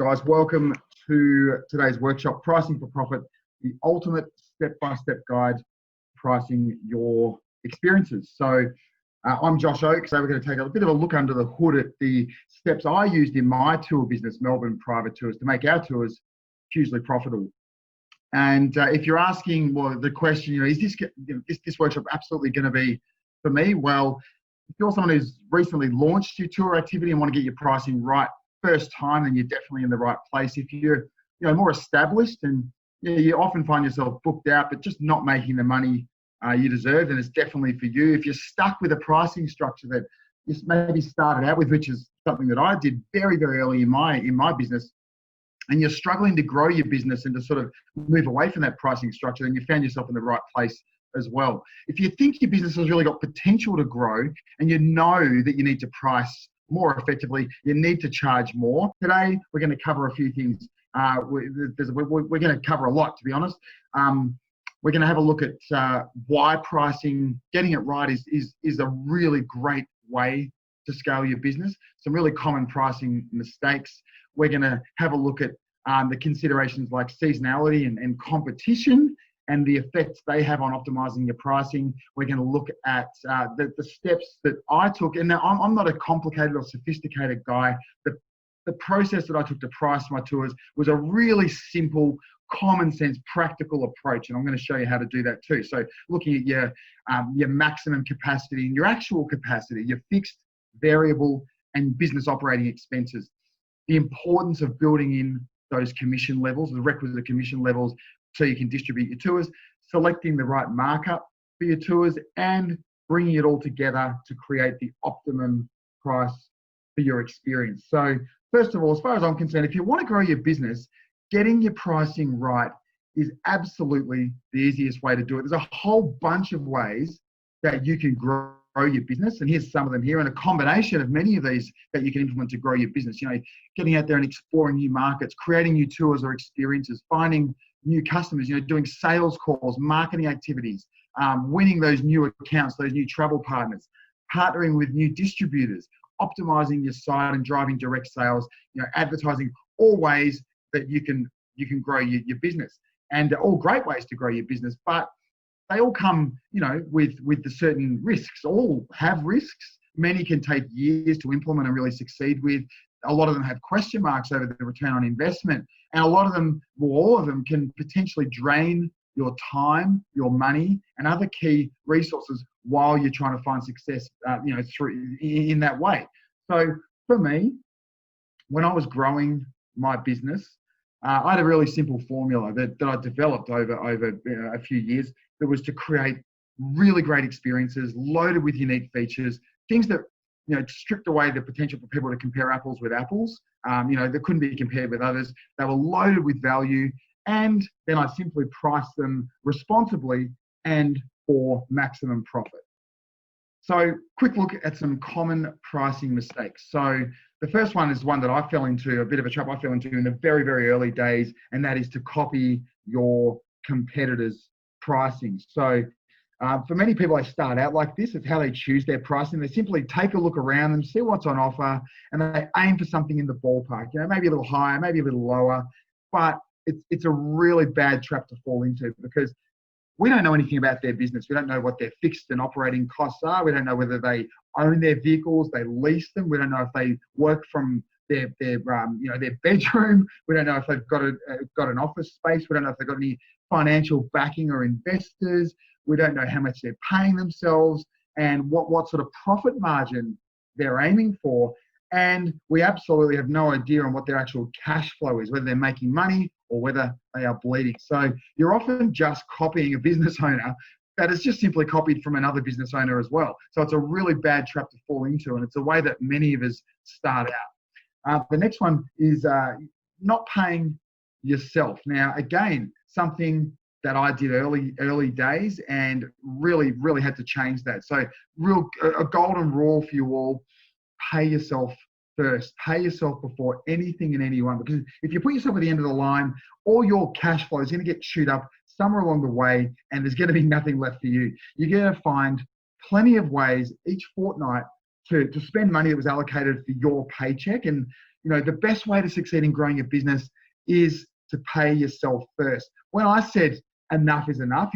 guys, welcome to today's workshop, Pricing for Profit, the ultimate step-by-step guide to pricing your experiences. So I'm Josh Oakes. So we're going to take a bit of a look under the hood at the steps I used in my tour business, Melbourne Private Tours, to make our tours hugely profitable. And if you're asking, well, the question, is this workshop absolutely going to be for me? Well, if you're someone who's recently launched your tour activity and want to get your pricing right first time, then you're definitely in the right place. If you're more established and you often find yourself booked out but just not making the money you deserve, then it's definitely for you. If you're stuck with a pricing structure that you maybe started out with, which is something that I did very, very early in my business, and you're struggling to grow your business and to sort of move away from that pricing structure, then you found yourself in the right place as well. If you think your business has really got potential to grow and you know that you need to price more effectively, you need to charge more. Today, we're going to cover a few things. We're going to cover a lot, to be honest. We're going to have a look at why pricing, getting it right is a really great way to scale your business. Some really common pricing mistakes. We're going to have a look at the considerations like seasonality and competition and the effects they have on optimizing your pricing. We're going to look at the steps that I took. And now I'm not a complicated or sophisticated guy. The process that I took to price my tours was a really simple, common sense, practical approach. And I'm going to show you how to do that too. So looking at your maximum capacity and your actual capacity, your fixed, variable, and business operating expenses. The importance of building in those commission levels, the requisite commission levels, so you can distribute your tours, selecting the right markup for your tours, and bringing it all together to create the optimum price for your experience. So first of all, as far as I'm concerned, if you want to grow your business, getting your pricing right is absolutely the easiest way to do it. There's a whole bunch of ways that you can grow your business, and here's some of them here, and a combination of many of these that you can implement to grow your business. Getting out there and exploring new markets, creating new tours or experiences, finding new customers, doing sales calls, marketing activities, winning those new accounts, those new travel partners, partnering with new distributors, optimizing your site and driving direct sales, advertising, all ways that you can grow your business. And they're all great ways to grow your business, but they all come, with the certain risks. All have risks. Many can take years to implement and really succeed with. A lot of them have question marks over the return on investment. And a lot of them, well, all of them can potentially drain your time, your money, and other key resources while you're trying to find success, through in that way. So for me, when I was growing my business, I had a really simple formula that I developed over a few years that was to create really great experiences loaded with unique features, things that stripped away the potential for people to compare apples with apples, that couldn't be compared with others. They were loaded with value, and then I simply priced them responsibly and for maximum profit. So quick look at some common pricing mistakes. So the first one is one that I fell into, a bit of a trap I fell into in the very, very early days, and that is to copy your competitors' pricing. So for many people, they start out like this. It's how they choose their pricing. They simply take a look around them, see what's on offer, and they aim for something in the ballpark, maybe a little higher, maybe a little lower. But it's a really bad trap to fall into, because we don't know anything about their business. We don't know what their fixed and operating costs are. We don't know whether they own their vehicles, they lease them. We don't know if they work from their bedroom. We don't know if they've got an office space. We don't know if they've got any financial backing or investors. We don't know how much they're paying themselves and what sort of profit margin they're aiming for. And we absolutely have no idea on what their actual cash flow is, whether they're making money or whether they are bleeding. So you're often just copying a business owner that is just simply copied from another business owner as well. So it's a really bad trap to fall into, and it's a way that many of us start out. The next one is not paying yourself. Now, again, something that I did early days and really, really had to change that. So a golden rule for you all: pay yourself first. Pay yourself before anything and anyone, because if you put yourself at the end of the line, all your cash flow is going to get chewed up somewhere along the way, and there's going to be nothing left for you. You're going to find plenty of ways each fortnight to spend money that was allocated for your paycheck. And the best way to succeed in growing a business is to pay yourself first. When I said enough is enough,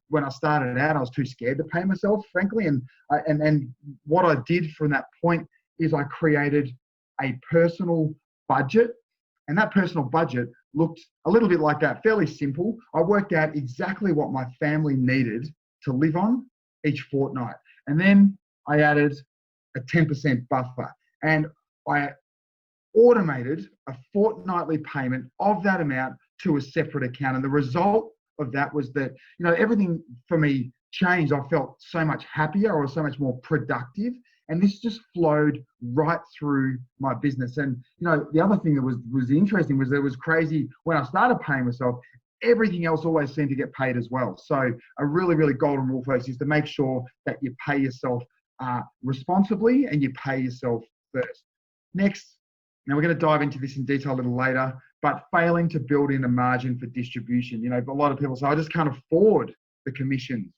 when I started out, I was too scared to pay myself, frankly. And what I did from that point is I created a personal budget. And that personal budget looked a little bit like that, fairly simple. I worked out exactly what my family needed to live on each fortnight. And then I added a 10% buffer. And I automated a fortnightly payment of that amount to a separate account. And the result of that was that, everything for me changed. I felt so much happier. I was so much more productive. And this just flowed right through my business. And, the other thing that was interesting was that it was crazy. When I started paying myself, everything else always seemed to get paid as well. So a really, really golden rule, folks, is to make sure that you pay yourself responsibly and you pay yourself first. Next, now we're going to dive into this in detail a little later, but failing to build in a margin for distribution. A lot of people say, I just can't afford the commissions.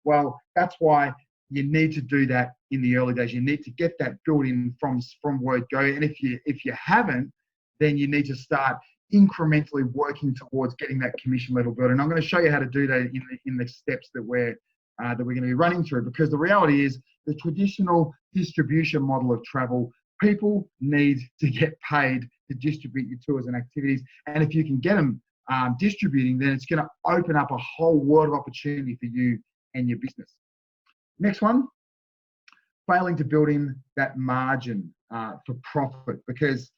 Well, that's why you need to do that in the early days. You need to get that built in from word go. And if you haven't, then you need to start incrementally working towards getting that commission level built. And I'm going to show you how to do that in the steps that we're going to be running through, because the reality is the traditional distribution model of travel, people need to get paid to distribute your tours and activities. And if you can get them distributing, then it's going to open up a whole world of opportunity for you and your business. Next one, failing to build in that margin for profit. Because,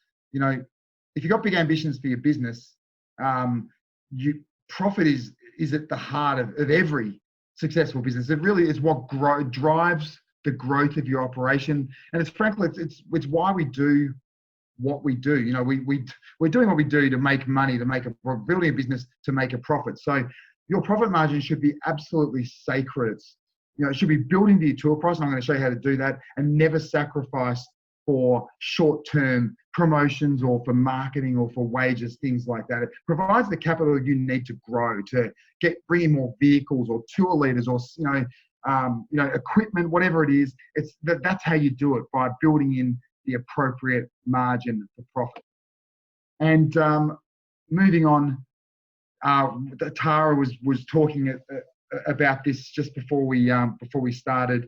if you've got big ambitions for your business, profit is at the heart of every successful business. It really is what drives the growth of your operation. And it's frankly, it's why we do what we do. We're doing what we do to make money, we're building a business to make a profit. So your profit margin should be absolutely sacred. It should be built into your tour price, and I'm going to show you how to do that, and never sacrifice for short-term promotions or for marketing or for wages, things like that. It provides the capital you need to grow, to bring in more vehicles or tour leaders or equipment, whatever it is. That's how you do it, by building in the appropriate margin for profit. And moving on, Tara was talking about this just before we started.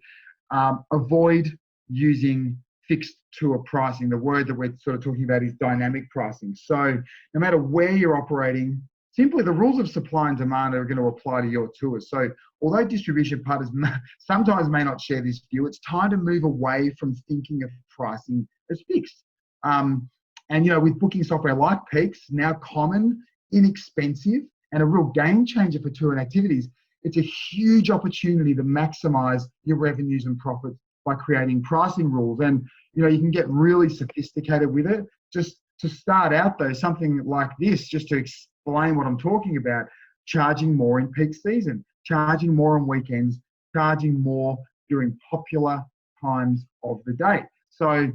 Avoid using fixed tour pricing. The word that we're sort of talking about is dynamic pricing. So no matter where you're operating, simply the rules of supply and demand are going to apply to your tours. So although distribution partners sometimes may not share this view, it's time to move away from thinking of pricing as fixed. With booking software like Peaks, now common, inexpensive, and a real game changer for tour and activities, it's a huge opportunity to maximize your revenues and profits by creating pricing rules. And, you can get really sophisticated with it. Just to start out though, something like this, just to explain what I'm talking about, charging more in peak season, charging more on weekends, charging more during popular times of the day. So,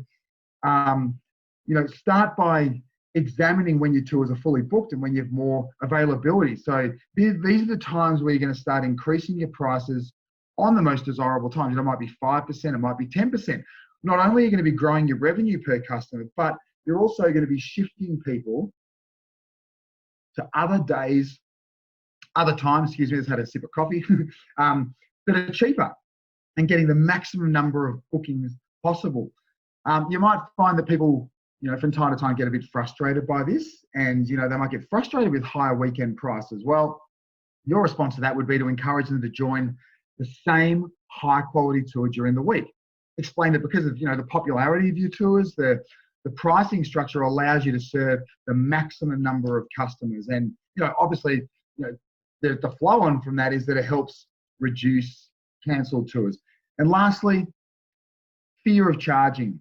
start by examining when your tours are fully booked and when you have more availability. So these are the times where you're going to start increasing your prices on the most desirable times. It might be 5%, it might be 10%. Not only are you going to be growing your revenue per customer, but you're also going to be shifting people to other days, other times, just had a sip of coffee, that are cheaper and getting the maximum number of bookings possible. You might find that people, from time to time get a bit frustrated by this, and, they might get frustrated with higher weekend prices. Well, your response to that would be to encourage them to join the same high quality tour during the week. Explain that because of, the popularity of your tours, the pricing structure allows you to serve the maximum number of customers. And, obviously, the flow on from that is that it helps reduce cancelled tours. And lastly, fear of charging.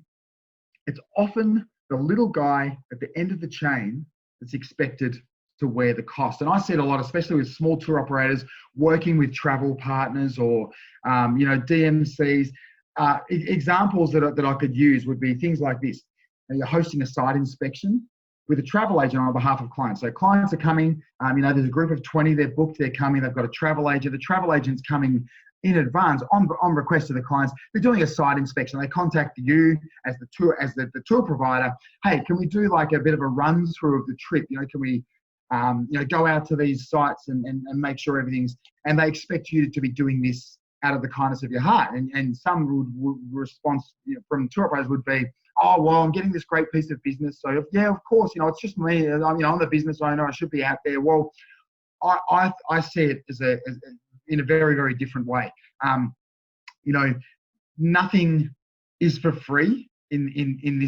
It's often the little guy at the end of the chain that's expected to wear the cost. And I see it a lot, especially with small tour operators working with travel partners or, DMCs. Examples that I could use would be things like this. You're hosting a site inspection with a travel agent on behalf of clients. So clients are coming, there's a group of 20, they're booked, they're coming, they've got a travel agent. The travel agent's coming in advance, on request of the clients, they're doing a site inspection. They contact you as the tour provider. Hey, can we do like a bit of a run through of the trip? Can we go out to these sites and make sure everything's, and they expect you to be doing this out of the kindness of your heart. And some response from tour operators would be, oh, well, I'm getting this great piece of business. So yeah, of course, it's just me. I'm the business owner. I should be out there. Well, I see it as in a very, very different way. Nothing is for free in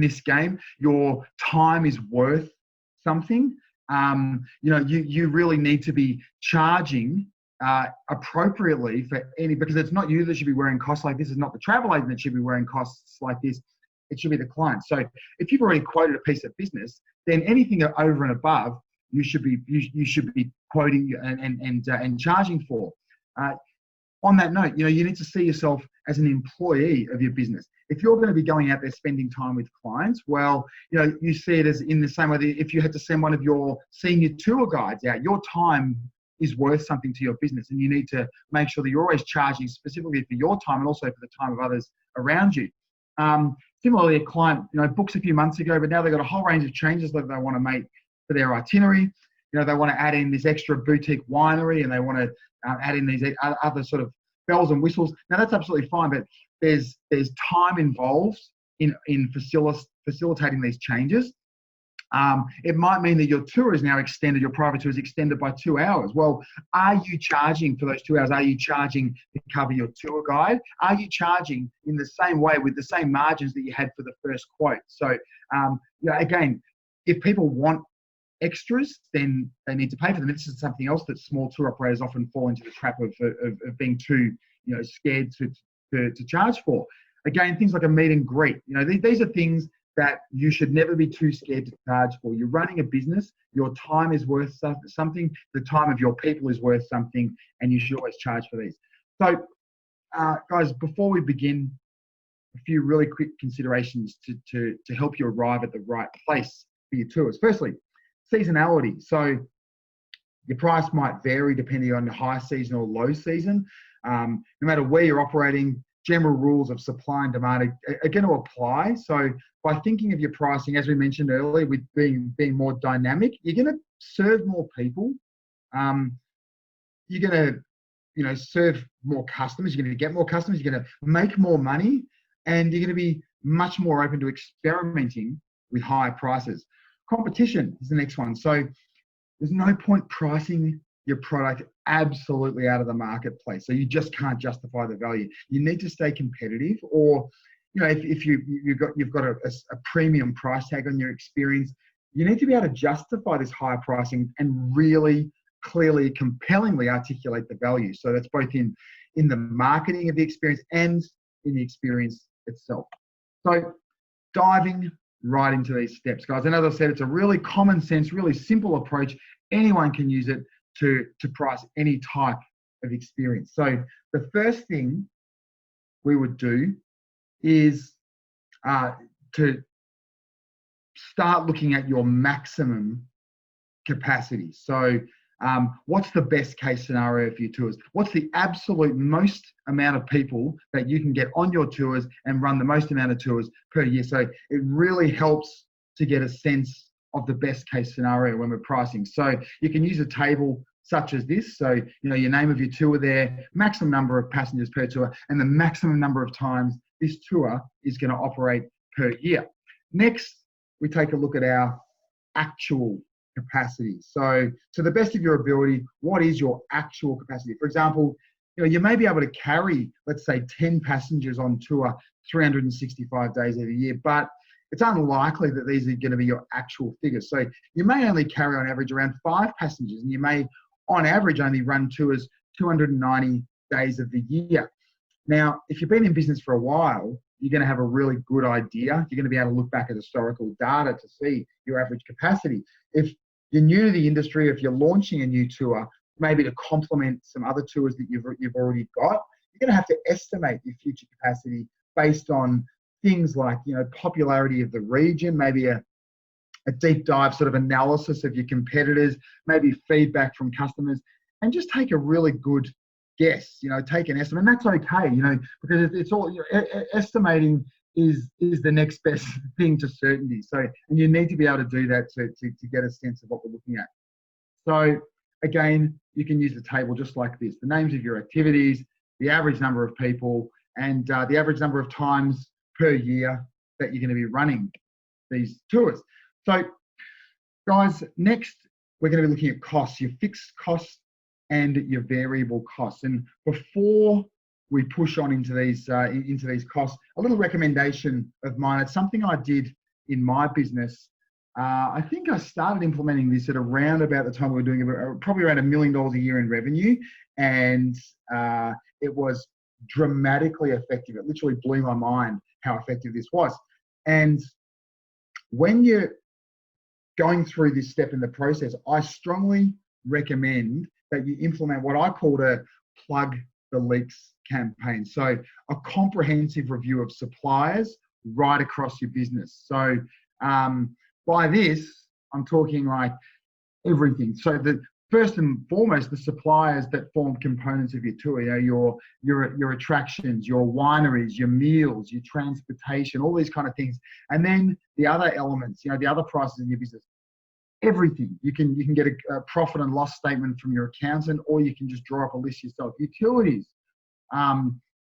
this game. Your time is worth something. You really need to be charging appropriately for because it's not you that should be wearing costs like this. It's not the travel agent that should be wearing costs like this. It should be the client. So if you've already quoted a piece of business, then anything over and above you should be quoting and charging for. On that note, you need to see yourself as an employee of your business. If you're going to be going out there spending time with clients, well, you see it as in the same way that if you had to send one of your senior tour guides out, your time is worth something to your business, and you need to make sure that you're always charging specifically for your time and also for the time of others around you. Similarly, a client, books a few months ago, but now they've got a whole range of changes that they want to make for their itinerary. They want to add in this extra boutique winery, and they want to add in these other sort of bells and whistles. Now that's absolutely fine, but there's time involved in facilitating these changes. It might mean that your tour is now extended, your private tour is extended by 2 hours. Well, are you charging for those 2 hours? Are you charging to cover your tour guide? Are you charging in the same way with the same margins that you had for the first quote? So, again, if people want extras, then they need to pay for them. This is something else that small tour operators often fall into the trap of being too, scared to charge for. Again, things like a meet and greet. These are things that you should never be too scared to charge for. You're running a business. Your time is worth something. The time of your people is worth something, and you should always charge for these. So, guys, before we begin, a few really quick considerations to help you arrive at the right place for your tours. Firstly, seasonality. So your price might vary depending on the high season or low season. No matter where you're operating, general rules of supply and demand are going to apply. So by thinking of your pricing, as we mentioned earlier, with being more dynamic, you're going to serve more people. You're going to, serve more customers. You're going to get more customers. You're going to make more money, and you're going to be much more open to experimenting with higher prices. Competition is the next one. So there's no point pricing your product absolutely out of the marketplace. So you just can't justify the value. You need to stay competitive, or if you've got a premium price tag on your experience, you need to be able to justify this higher pricing and really clearly, compellingly articulate the value. So that's both in the marketing of the experience and in the experience itself. So diving right into these steps, guys. And as I said, it's a really common sense, really simple approach. Anyone can use it to price any type of experience. So the first thing we would do is to start looking at your maximum capacity. So what's the best case scenario for your tours? What's the absolute most amount of people that you can get on your tours and run the most amount of tours per year? So it really helps to get a sense of the best case scenario when we're pricing. So you can use a table such as this. So, your name of your tour there, maximum number of passengers per tour, and the maximum number of times this tour is going to operate per year. Next, we take a look at our actual capacity. So to the best of your ability, what is your actual capacity? For example, you may be able to carry, let's say, 10 passengers on tour 365 days of the year, but it's unlikely that these are going to be your actual figures. So you may only carry on average around 5 passengers, and you may on average only run tours 290 days of the year. Now, if you've been in business for a while, you're going to have a really good idea. You're going to be able to look back at historical data to see your average capacity. If you're new to the industry, if you're launching a new tour, maybe to complement some other tours that you've already got, you're going to have to estimate your future capacity based on things like, popularity of the region, maybe a deep dive sort of analysis of your competitors, maybe feedback from customers, and just take a really good guess, take an estimate, and that's okay, because it's all, estimating is the next best thing to certainty. So, and you need to be able to do that to get a sense of what we're looking at. So again, you can use the table just like this: the names of your activities, the average number of people, and the average number of times per year that you're going to be running these tours. So guys, next we're going to be looking at costs, your fixed costs and your variable costs. And before we push on into these costs, a little recommendation of mine. It's something I did in my business. I think I started implementing this at around about the time we were doing probably around $1 million a year in revenue, and it was dramatically effective. It literally blew my mind how effective this was. And when you're going through this step in the process, I strongly recommend that you implement what I called a plug the leaks campaign. So a comprehensive review of suppliers right across your business. So by this, I'm talking like everything. So the first and foremost, the suppliers that form components of your tour, your attractions, your wineries, your meals, your transportation, all these kind of things. And then the other elements, the other prices in your business. Everything. You can get a profit and loss statement from your accountant, or you can just draw up a list yourself. Utilities,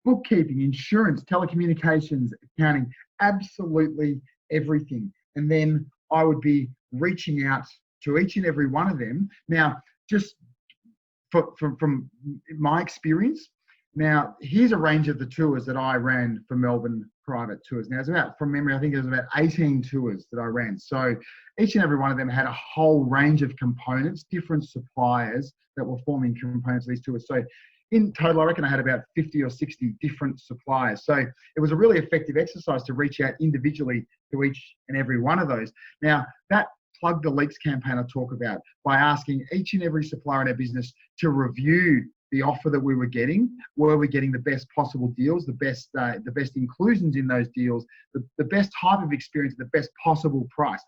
bookkeeping, insurance, telecommunications, accounting, absolutely everything. And then I would be reaching out to each and every one of them. Now, just from my experience, now here's a range of the tours that I ran for Melbourne Private Tours. Now, it's about, from memory, I think it was about 18 tours that I ran. So each and every one of them had a whole range of components, different suppliers that were forming components of these tours. So in total, I reckon I had about 50 or 60 different suppliers. So it was a really effective exercise to reach out individually to each and every one of those. Now, that plug the leaks campaign I talk about, by asking each and every supplier in our business to review the offer that we were getting. Were we getting the best possible deals, the best inclusions in those deals, the best type of experience, the best possible price?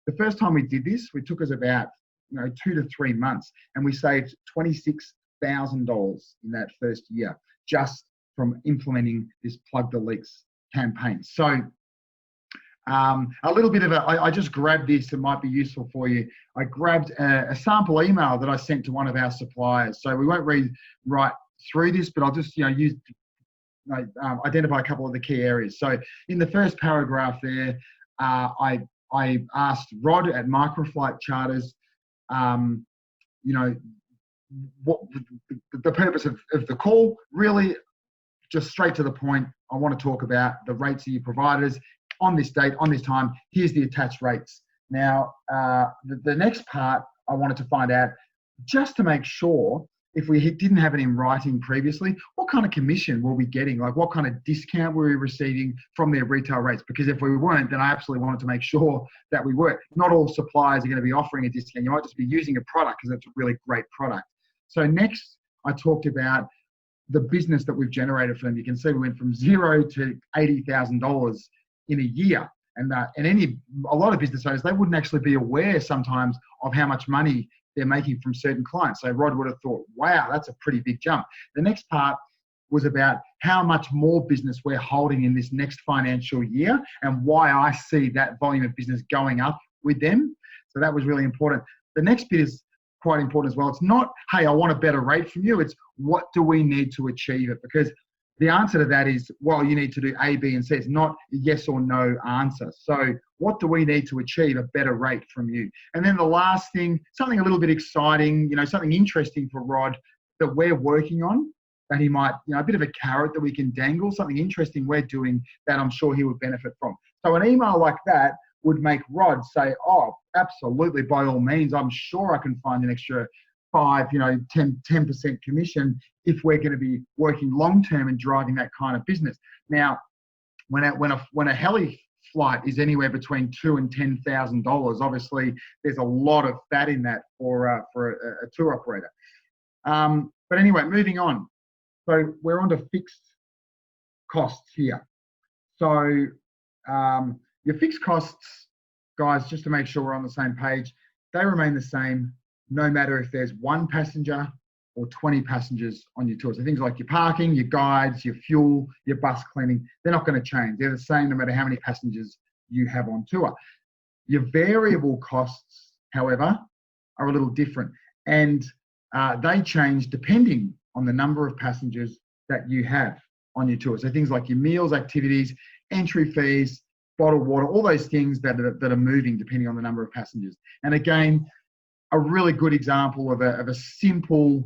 The first time we did this, it took us about 2 to 3 months, and we saved $26,000 in that first year just from implementing this plug the leaks campaign. So a little bit of I just grabbed this, it might be useful for you. I grabbed a sample email that I sent to one of our suppliers. So we won't read right through this, but I'll just identify a couple of the key areas. So in the first paragraph there, I asked Rod at Microflight Charters, what the purpose of the call, really just straight to the point. I want to talk about the rates that you provided us on this date, on this time. Here's the attached rates. Now, the next part I wanted to find out, just to make sure, if we didn't have it in writing previously, what kind of commission were we getting? Like, what kind of discount were we receiving from their retail rates? Because if we weren't, then I absolutely wanted to make sure that we were. Not all suppliers are going to be offering a discount. You might just be using a product because it's a really great product. So next, I talked about the business that we've generated for them. You can see we went from $0 to $80,000 in a year. And a lot of business owners, they wouldn't actually be aware sometimes of how much money they're making from certain clients. So Rod would have thought, wow, that's a pretty big jump. The next part was about how much more business we're holding in this next financial year and why I see that volume of business going up with them. So that was really important. The next bit is quite important as well. It's not, hey, I want a better rate from you. It's what do we need to achieve it? Because the answer to that is, well, you need to do A, B, and C. It's not a yes or no answer. So what do we need to achieve a better rate from you? And then the last thing, something a little bit exciting, something interesting for Rod that we're working on, that he might, a bit of a carrot that we can dangle, something interesting we're doing that I'm sure he would benefit from. So an email like that would make Rod say, oh, absolutely, by all means, I'm sure I can find an extra 5, 10% commission if we're going to be working long-term and driving that kind of business. Now, when a heli flight is anywhere between $2,000 and $10,000, obviously there's a lot of fat in that for a tour operator. But anyway, moving on. So we're on to fixed costs here. So your fixed costs, guys, just to make sure we're on the same page, they remain the same no matter if there's 1 passenger or 20 passengers on your tour. So things like your parking, your guides, your fuel, your bus cleaning, they're not going to change. They're the same no matter how many passengers you have on tour. Your variable costs, however, are a little different, and they change depending on the number of passengers that you have on your tour. So things like your meals, activities, entry fees, bottled water, all those things that are moving depending on the number of passengers. And again, a really good example of a simple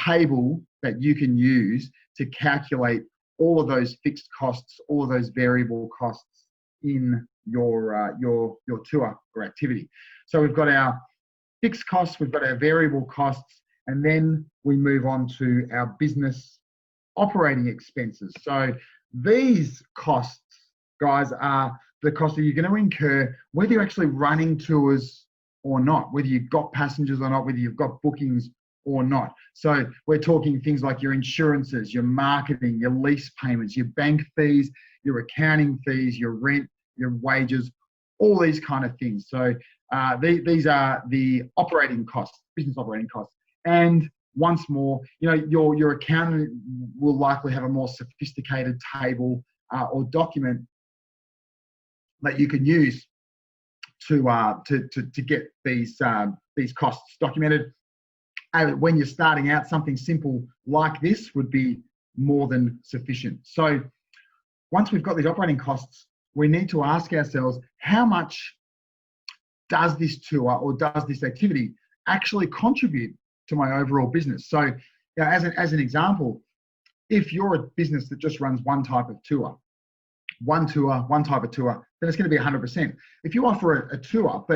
table that you can use to calculate all of those fixed costs, all of those variable costs in your tour or activity. So we've got our fixed costs, we've got our variable costs, and then we move on to our business operating expenses. So these costs, guys, are the costs that you're going to incur whether you're actually running tours or not, whether you've got passengers or not, whether you've got bookings or not. So we're talking things like your insurances, your marketing, your lease payments, your bank fees, your accounting fees, your rent, your wages, all these kind of things. So these are the operating costs, business operating costs. And once more, your accountant will likely have a more sophisticated table or document that you can use to get these costs documented. When you're starting out, something simple like this would be more than sufficient. So once we've got these operating costs, we need to ask ourselves, how much does this tour or does this activity actually contribute to my overall business? So as an example, if you're a business that just runs one type of tour, one type of tour, then it's going to be 100%. If you offer a tour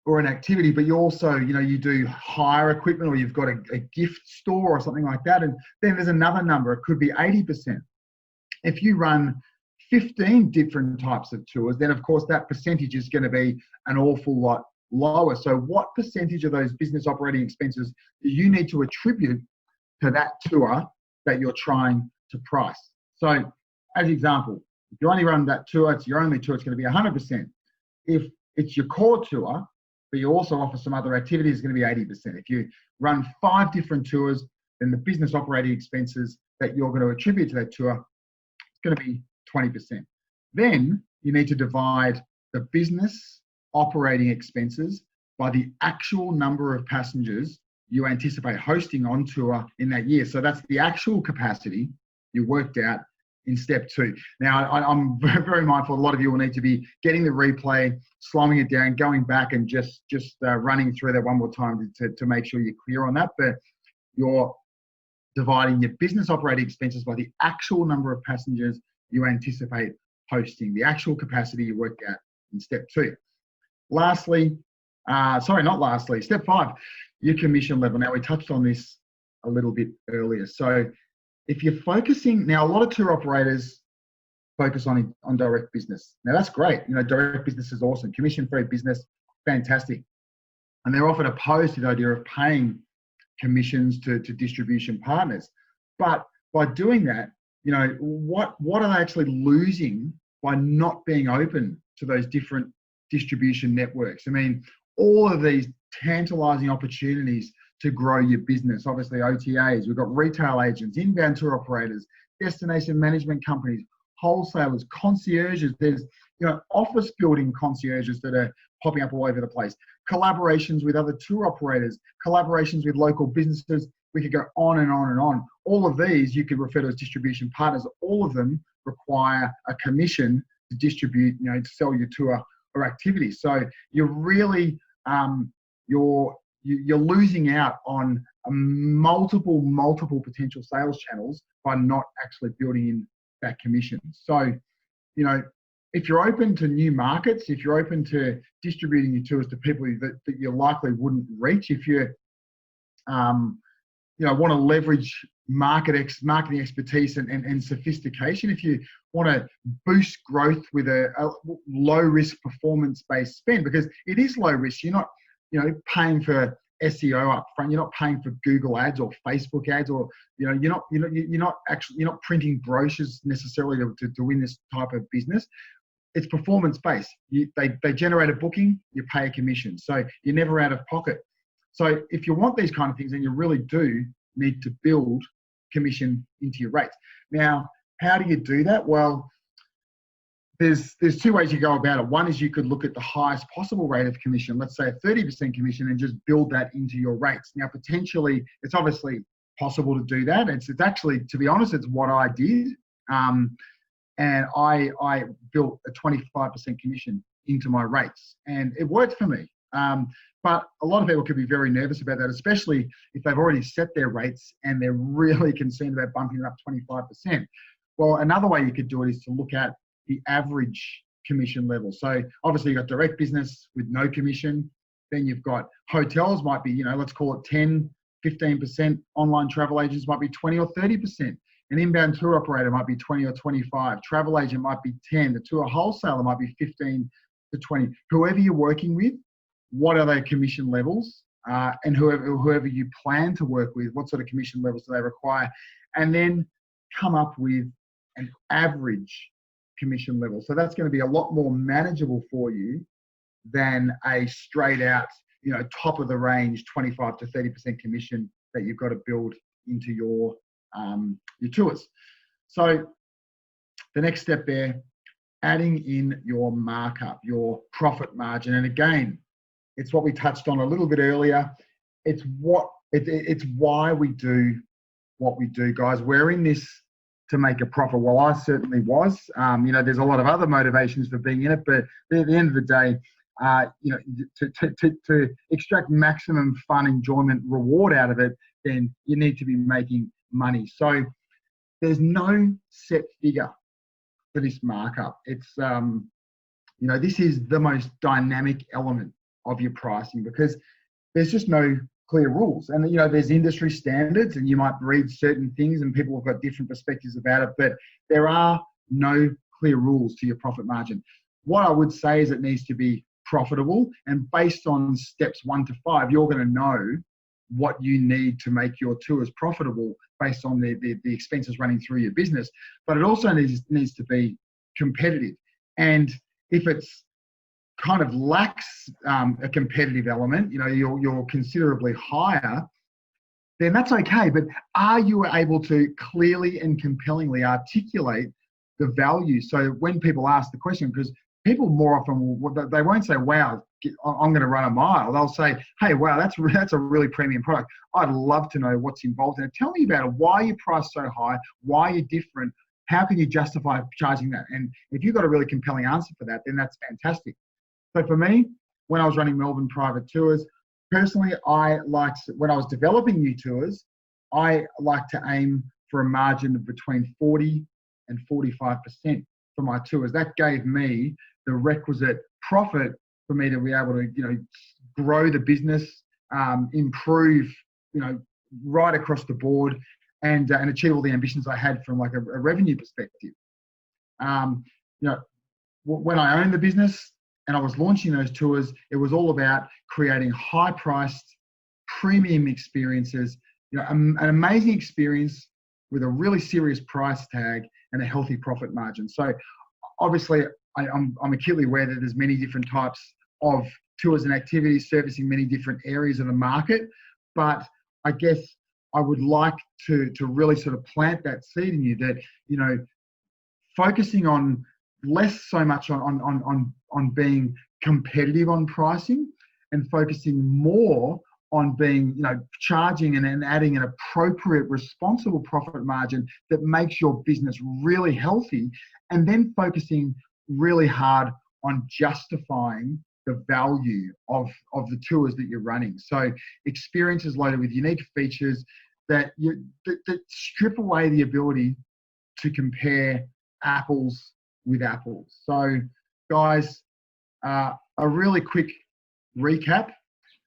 or an activity, but you also, you do hire equipment, or you've got a gift store or something like that, and then there's another number, it could be 80%. If you run 15 different types of tours, then of course that percentage is going to be an awful lot lower. So what percentage of those business operating expenses do you need to attribute to that tour that you're trying to price? So as an example, if you only run that tour, it's your only tour, it's going to be 100%. If it's your core tour, but you also offer some other activities, it's going to be 80%. If you run 5 different tours, then the business operating expenses that you're going to attribute to that tour is going to be 20%. Then you need to divide the business operating expenses by the actual number of passengers you anticipate hosting on tour in that year. So that's the actual capacity you worked out in step 2. Now, I'm very mindful a lot of you will need to be getting the replay, slowing it down, going back and just running through that one more time to make sure you're clear on that. But you're dividing your business operating expenses by the actual number of passengers you anticipate hosting, the actual capacity you worked out in step 2. Lastly, step 5, your commission level. Now, we touched on this a little bit earlier. So if you're focusing, now a lot of tour operators focus on direct business. Now that's great. Direct business is awesome. Commission-free business, fantastic. And they're often opposed to the idea of paying commissions to distribution partners. But by doing that, what are they actually losing by not being open to those different distribution networks? I mean, all of these tantalizing opportunities to grow your business. Obviously, OTAs, we've got retail agents, inbound tour operators, destination management companies, wholesalers, concierges. There's office building concierges that are popping up all over the place. Collaborations with other tour operators, collaborations with local businesses. We could go on and on and on. All of these you could refer to as distribution partners. All of them require a commission to distribute, to sell your tour or activity. So you're really you're losing out on multiple potential sales channels by not actually building in that commission. So, if you're open to new markets, if you're open to distributing your tours to people that you likely wouldn't reach, if you want to leverage marketing expertise and sophistication, if you want to boost growth with a low risk performance-based spend, because it is low risk. You're not paying for SEO up front. You're not paying for Google ads or Facebook ads, or you're not printing brochures necessarily to win this type of business. It's performance based. They generate a booking, you pay a commission, so you're never out of pocket. So if you want these kind of things, then you really do need to build commission into your rates. Now, how do you do that? Well, there's two ways you go about it. One is you could look at the highest possible rate of commission, let's say a 30% commission, and just build that into your rates. Now, potentially, it's obviously possible to do that. It's actually, to be honest, it's what I did. And I built a 25% commission into my rates, and it worked for me. But a lot of people could be very nervous about that, especially if they've already set their rates and they're really concerned about bumping it up 25%. Well, another way you could do it is to look at the average commission level. So obviously you've got direct business with no commission. Then you've got hotels, might be, let's call it 10, 15%. Online travel agents might be 20 or 30%. An inbound tour operator might be 20 or 25. Travel agent might be 10. The tour wholesaler might be 15 to 20. Whoever you're working with, what are their commission levels? And whoever you plan to work with, what sort of commission levels do they require? And then come up with an average commission level. So that's going to be a lot more manageable for you than a straight out, top of the range 25 to 30% commission that you've got to build into your tours. So the next step there, adding in your markup, your profit margin. And again, it's what we touched on a little bit earlier. It's why we do what we do, guys. We're in this to make a profit. Well, I certainly was. There's a lot of other motivations for being in it, but at the end of the day, to extract maximum fun, enjoyment, reward out of it, then you need to be making money. So there's no set figure for this markup. It's this is the most dynamic element of your pricing, because there's just no clear rules. And there's industry standards, and you might read certain things and people have got different perspectives about it, but there are no clear rules to your profit margin. What I would say is it needs to be profitable, and based on steps 1 to 5, you're going to know what you need to make your tours profitable based on the expenses running through your business. But it also needs to be competitive. And if it's kind of lacks a competitive element, you're considerably higher, then that's okay. But are you able to clearly and compellingly articulate the value? So when people ask the question, because people more often, they won't say, wow, I'm going to run a mile. They'll say, hey, wow, that's a really premium product. I'd love to know what's involved in it. Tell me about it. Why are you priced so high? Why are you different? How can you justify charging that? And if you've got a really compelling answer for that, then that's fantastic. So for me, when I was running Melbourne private tours, personally, when I was developing new tours, I like to aim for a margin of between 40 and 45% for my tours. That gave me the requisite profit for me to be able to, grow the business, improve, right across the board, and achieve all the ambitions I had from like a revenue perspective. When I owned the business and I was launching those tours, it was all about creating high-priced, premium experiences, an amazing experience with a really serious price tag and a healthy profit margin. So obviously, I'm acutely aware that there's many different types of tours and activities servicing many different areas of the market, but I guess I would like to really sort of plant that seed in you that, focusing on less so much on being competitive on pricing, and focusing more on being, charging and adding an appropriate, responsible profit margin that makes your business really healthy, and then focusing really hard on justifying the value of the tours that you're running. So experiences loaded with unique features that strip away the ability to compare apples with apples. So guys, a really quick recap.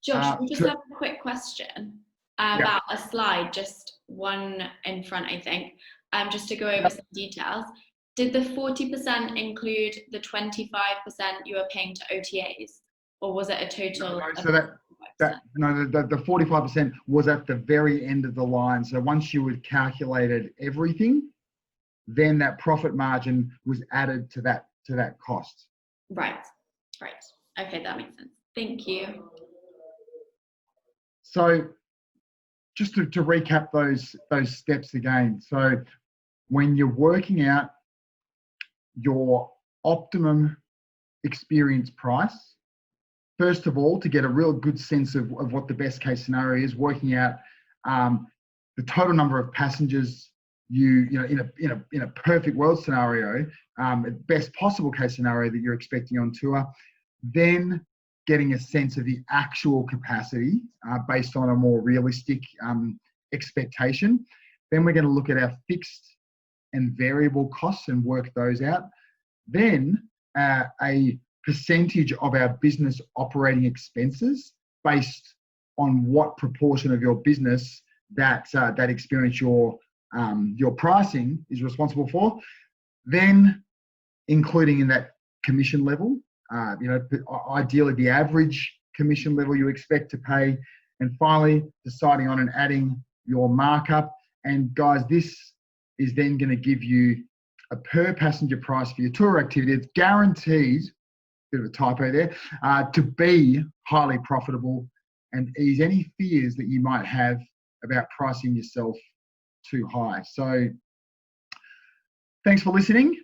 Josh, we just have a quick question about a slide, just one in front, I think, just to go over some details. Did the 40% include the 25% you were paying to OTAs, or was it a total? No, so the 45% was at the very end of the line. So once you had calculated everything, then that profit margin was added to that cost. Right. Okay, that makes sense. Thank you. So just to recap those steps again. So when you're working out your optimum experience price, first of all, to get a real good sense of what the best case scenario is, working out the total number of passengers in a perfect world scenario, best possible case scenario that you're expecting on tour, then getting a sense of the actual capacity based on a more realistic expectation. Then we're going to look at our fixed and variable costs and work those out. Then a percentage of our business operating expenses based on what proportion of your business that experience your pricing is responsible for. Then including in that commission level, ideally the average commission level you expect to pay, and finally deciding on and adding your markup. And guys, this is then going to give you a per passenger price for your tour activity. It's guaranteed, bit of a typo there, to be highly profitable and ease any fears that you might have about pricing yourself too high. So thanks for listening.